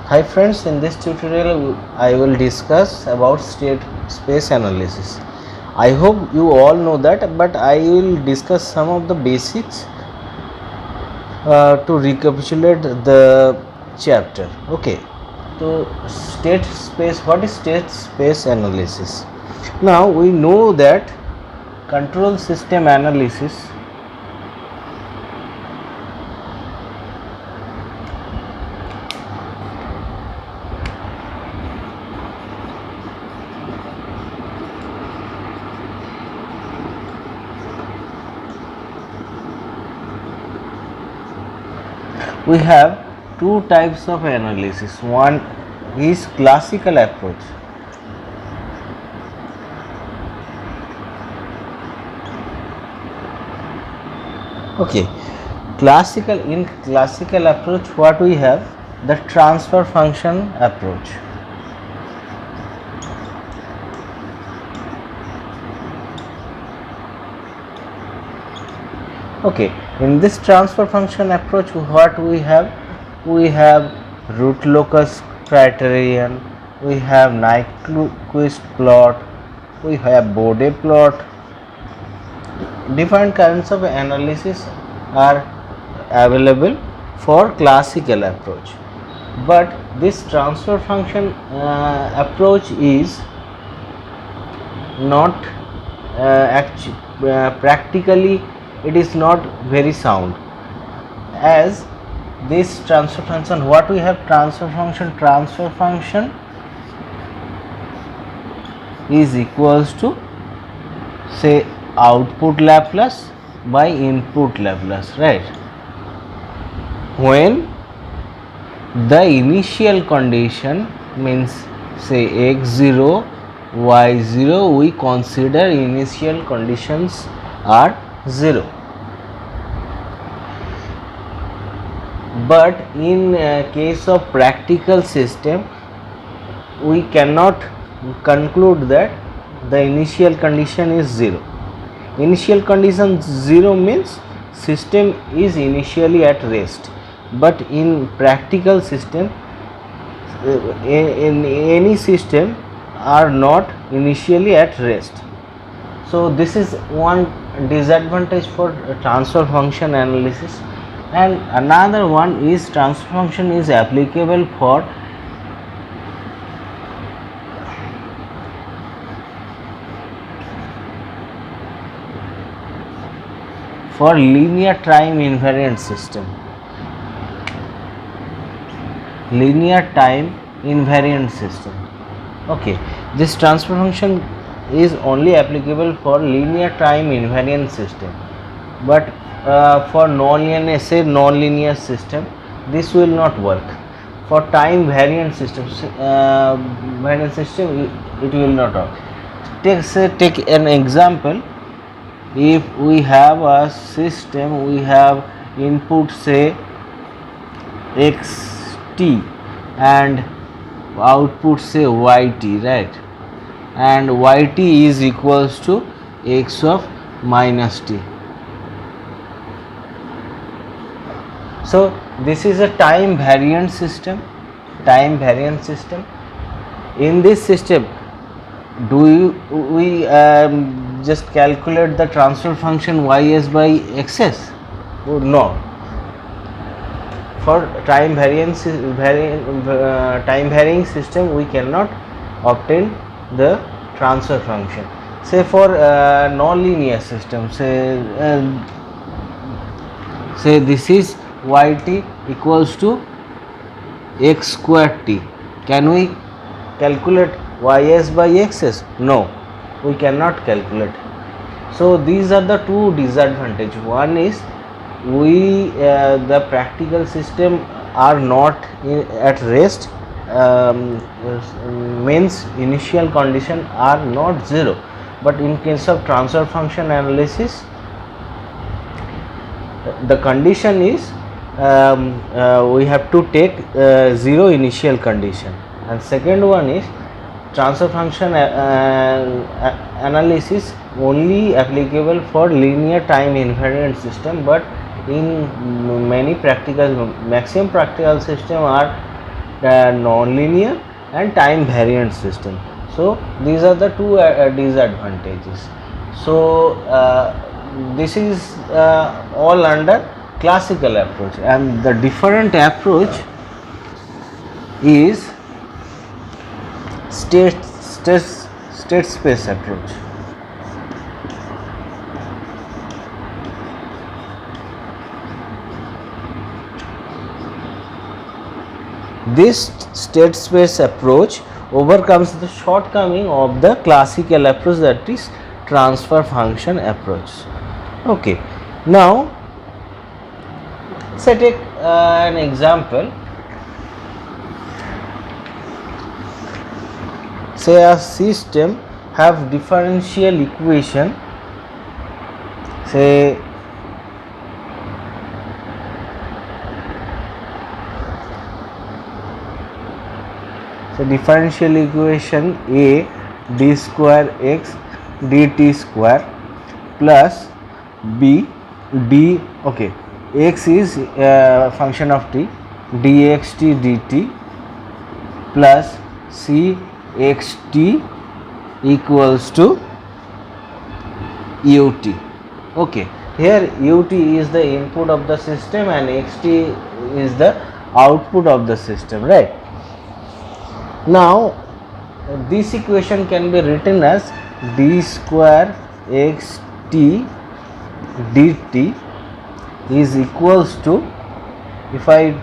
Hi friends, in this tutorial I will discuss about state space analysis. I hope you all know that, but I will discuss some of the basics to recapitulate the chapter. Okay, so state space, what is state space analysis? Now we know that control system analysis we have two types of analysis. One is classical approach. Okay, in classical approach, what we have, the transfer function approach. Okay, in this transfer function approach, what we have root locus criterion, we have Nyquist plot, we have Bode plot. Different kinds of analysis are available for classical approach, but this transfer function approach is not practically it is not very sound, as this transfer function, what we have, transfer function is equals to, say, output Laplace by input Laplace, right? When the initial condition means, say, x0 y0, we consider initial conditions are 0, but in case of practical system we cannot conclude that the initial condition is 0. Initial condition 0 means system is initially at rest, but in practical system in any system are not initially at rest. So this is one disadvantage for transfer function analysis, and another one is transfer function is applicable for linear time invariant system. Okay, this transfer function is only applicable for linear time invariant system, but for non-linear system this will not work. For time variant system, it will not work. Take an example. If we have a system, we have input, say, xt and output, say, yt, right? And yt is equals to x of minus t. So this is a time variant system. In this system, do we just calculate the transfer function ys by xs? No. For time varying system we cannot obtain the transfer function. Say for non-linear system, say this is yt equals to x square t. Can we calculate ys by xs? No, we cannot calculate. So these are the two disadvantages. One is the practical system are not at rest, means initial condition are not 0, but in case of transfer function analysis the condition is we have to take 0 initial condition. And second one is transfer function analysis only applicable for linear time invariant system, but in many maximum practical system are non-linear and time variant system. So these are the two disadvantages. So this is all under classical approach, and the different approach is state space approach. This state space approach overcomes the shortcoming of the classical approach, that is transfer function approach. Okay, now say take an example. Say a system have differential equation, say differential equation a d square x dt square plus b d, okay, x is function of t, dxt dt plus c xt equals to ut. Okay, here ut is the input of the system and xt is the output of the system, right? Now this equation can be written as d square xt dt is equals to, if I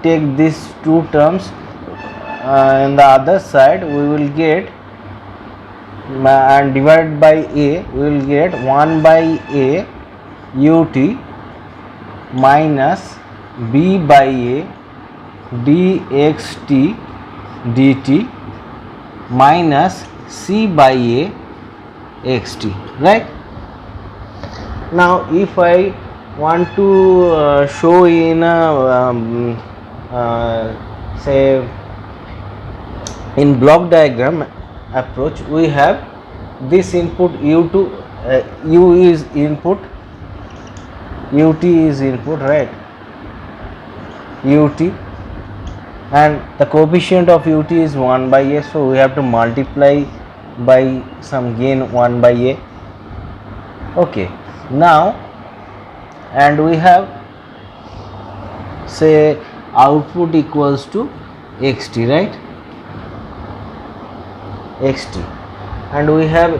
take these two terms in the other side, we will get and divided by a, we will get 1 by a ut minus b by a dxt dt minus c by a xt, right? Now if I want to show in a say in block diagram approach, we have this input u2, u is input, ut is input, right? Ut, and the coefficient of ut is 1 by a, so we have to multiply by some gain 1 by a. Okay, now and we have say output equals to xt, right? xt, and we have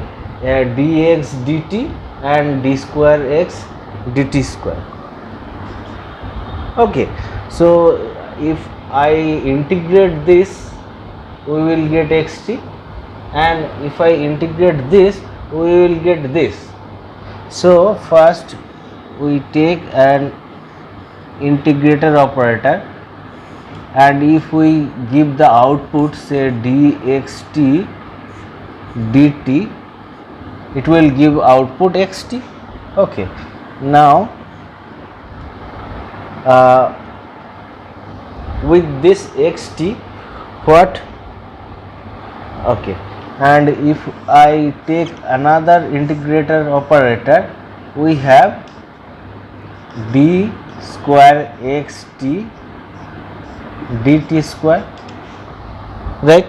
dx dt and d square x dt square. Okay, so if I integrate this, we will get xt, and if I integrate this, we will get this. So first we take an integrator operator, and if we give the output say dxt dt, it will give output xt. Okay, now with this xt, what? Okay, and if I take another integrator operator, we have d square xt dt square, right?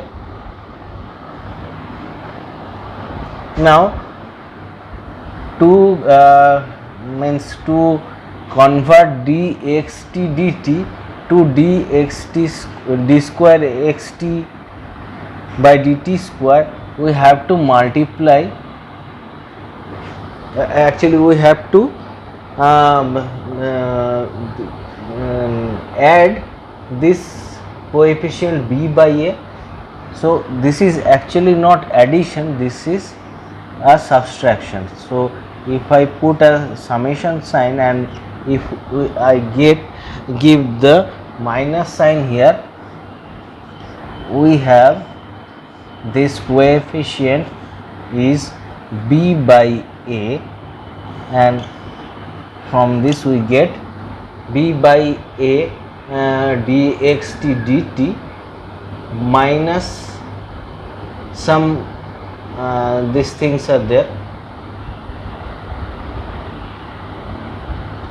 Now to means to convert dxt dt to dxt d square xt by dt square, we have to multiply, actually we have to add this coefficient b by a. So this is actually not addition, this is a subtraction. So if I put a summation sign and if I give the minus sign here, we have this coefficient is b by a, and from this we get b by a dxt dt minus some these things are there.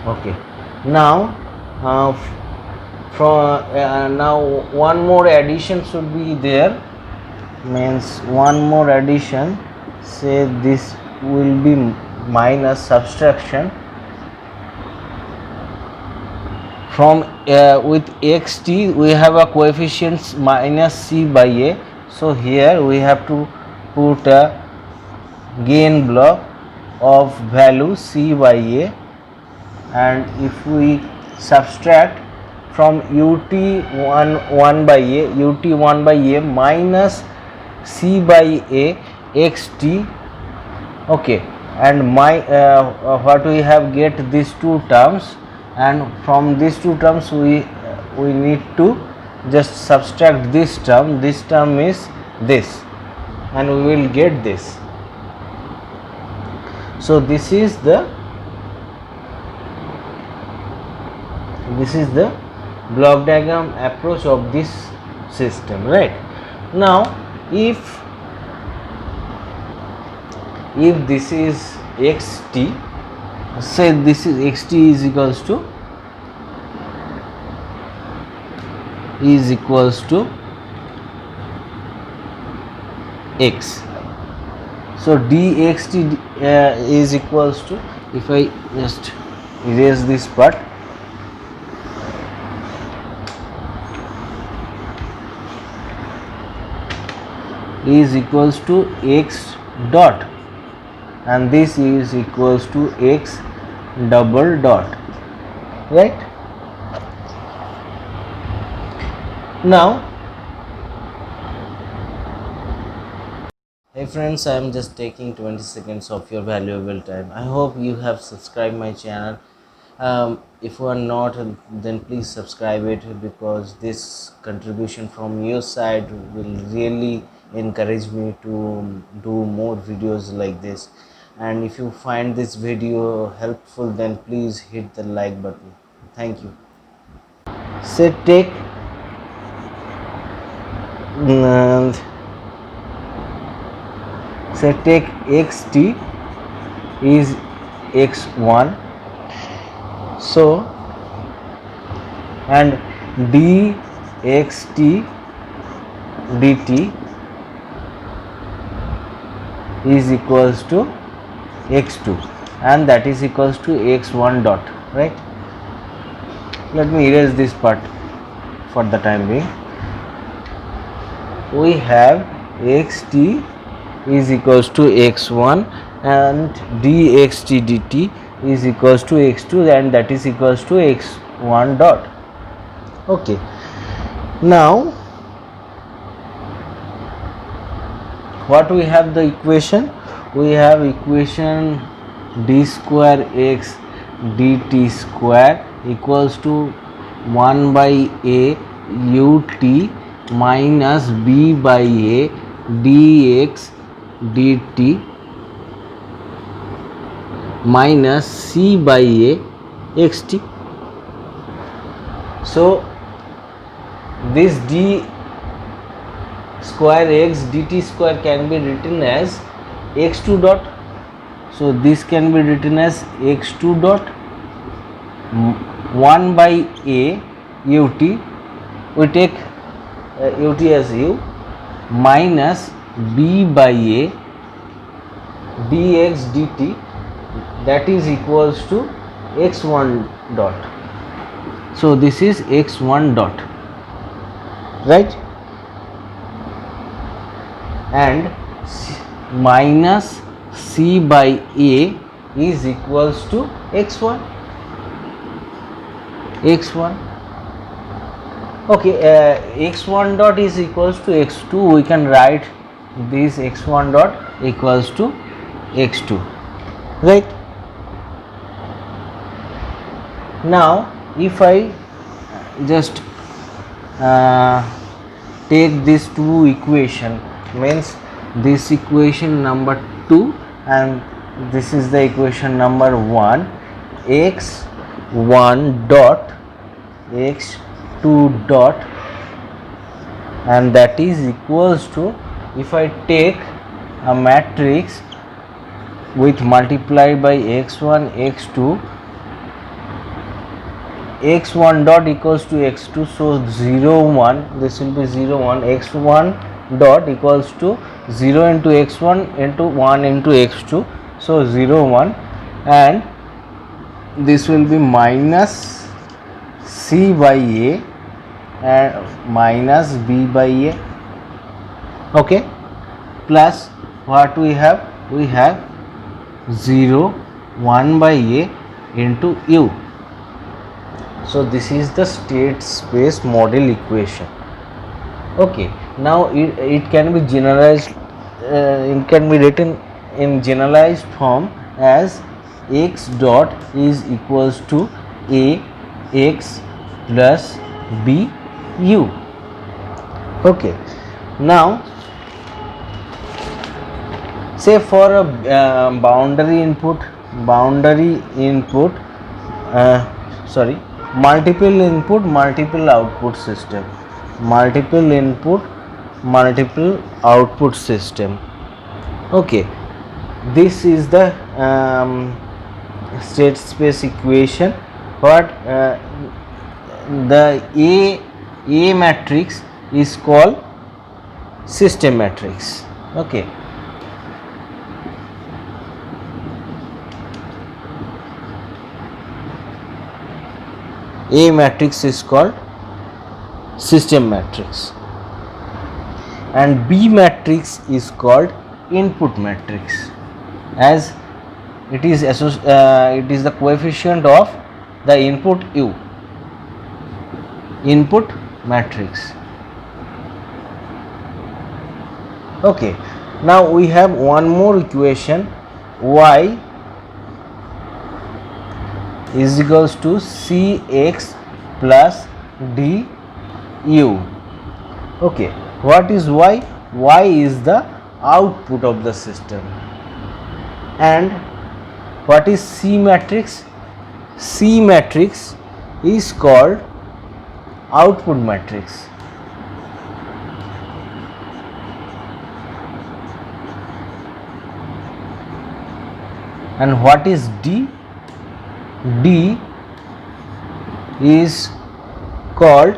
Okay, now from now one more addition should be there, means one more addition, say this will be minus subtraction from with xt we have a coefficients minus c by a, so here we have to put a gain block of value c by a, and if we subtract from ut 1 by a, ut 1 by a minus c by a xt, okay, and my what we have get these two terms, and from these two terms we need to just subtract this term is this, and we will get this. So this is the block diagram approach of this system, right? Now if this is xt, say this is xt is equals to x, so dxt is equals to, if I just erase this part, is equals to x dot, and this is equals to x double dot, right? Now hey friends, I am just taking 20 seconds of your valuable time. I hope you have subscribed my channel. If you are not, then please subscribe it, because this contribution from your side will really encourage me to do more videos like this. And if you find this video helpful, then please hit the like button. Thank you. Say take xt is x1, so and dxt dt is equals to x2, and that is equals to x1 dot, right? Let me erase this part for the time being. We have xt is equals to x1 and dxt dt is equals to x2, and that is equals to x1 dot. Okay, now what we have the equation? We have equation d square x dt square equals to 1 by a ut minus b by a dx dt minus c by a xt. So this d square x dt square can be written as x2 dot, so this can be written as x2 dot 1 by a ut, we take ut as u, minus b by a dx dt, that is equals to x1 dot, so this is x1 dot, right? And minus c by a is equals to x1. Okay, x1 dot is equals to x2, we can write this x1 dot equals to x2, right? Now if I just take these two equation, means this equation number 2 and this is the equation number 1, x1 dot x2 dot, and that is equals to, if I take a matrix with multiplied by x1 x2 x1 dot equals to x2, so 0 1, this will be 0 1, x1 dot equals to 0 into x1 into 1 into x2, so 0 1, and this will be minus c by a and minus b by a, okay, plus what we have, we have 0 1 by a into u. So this is the state space model equation. Okay, now it can be generalized, it can be written in generalized form as x dot is equals to a x plus b u. Okay, now say for a boundary input sorry, multiple input multiple output system, multiple input multiple output system. Okay, this is the state space equation. What the A matrix is called system matrix. Okay, A matrix is called system matrix, and B matrix is called input matrix, as it is the coefficient of the input u, input matrix. Okay, now we have one more equation, y is equals to cx plus du. Okay, what is y? Y is the output of the system. And what is C matrix? C matrix is called output matrix. And what is D? D is called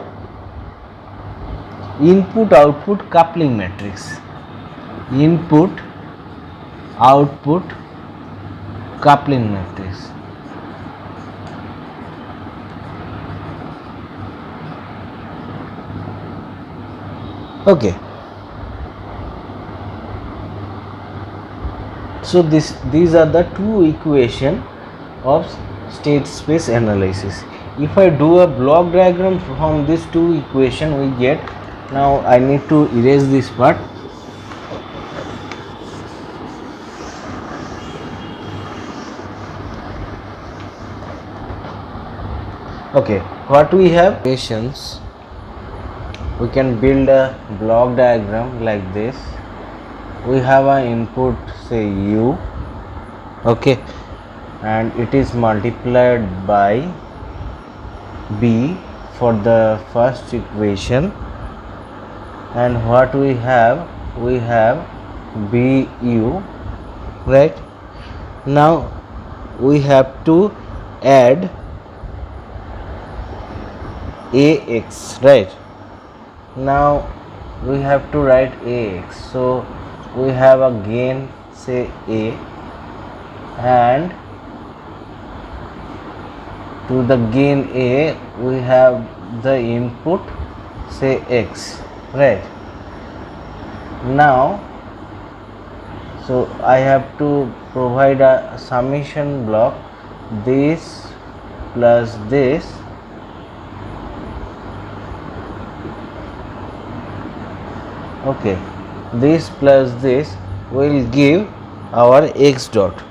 input output coupling matrix. Input output coupling matrix. Okay, so these are the two equations of state space analysis. If I do a block diagram from these two equations, we get, now I need to erase this part. Okay, what we have equations, we can build a block diagram like this. We have an input, say u, okay, and it is multiplied by b for the first equation, and what we have bu, right? Now we have to add ax, right? Now we have to write ax, so we have again say a, and to the gain a we have the input say x, right? Now so I have to provide a summation block, this plus this okay, this plus this will give our x dot.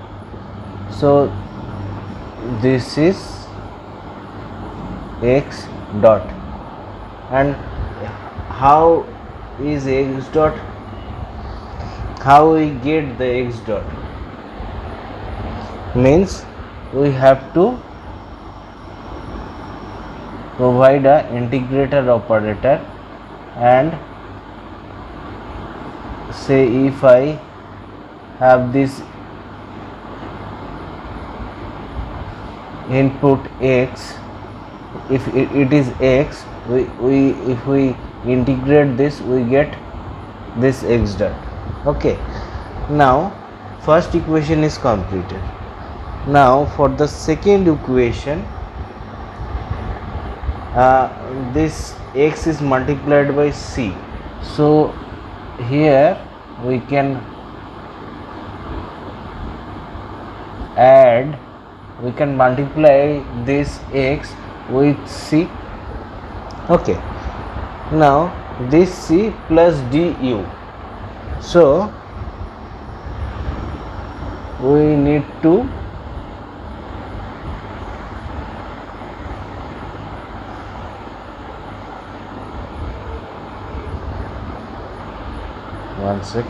So this is x dot, and how is x dot, how we get the x dot, means we have to provide a integrator operator, and say if I have this input x if it is x, we if we integrate this, we get this x dot. Okay, now first equation is completed. Now for the second equation, this x is multiplied by c, so here we can add, we can multiply this x with c. Okay, now this c plus du, so we need to one sec.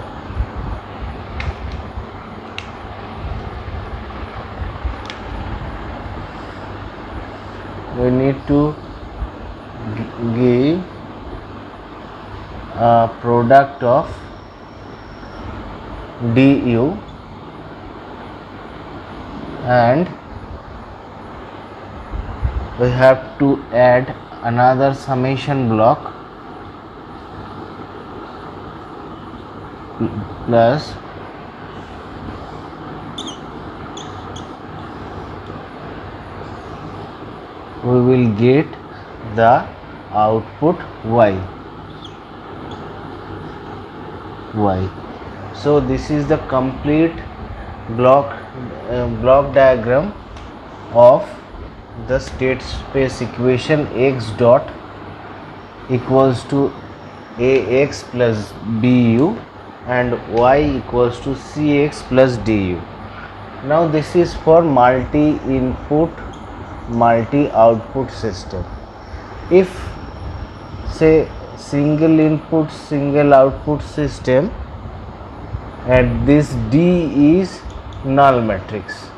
We need to give a product of du and we have to add another summation block plus we will get the output y. So this is the complete block diagram of the state space equation x dot equals to ax plus bu and y equals to cx plus du. Now this is for multi-input, multi-output system. If say single input, single output system, and this D is null matrix,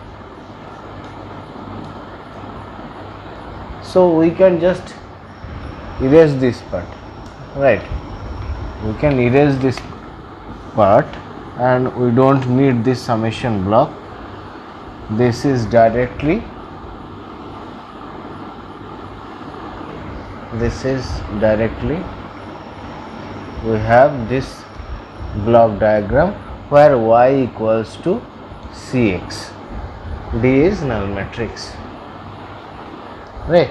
so we can just erase this part, right? We can erase this part and we don't need this summation block. This is directly, we have this block diagram where y equals to cx, D is null matrix, right?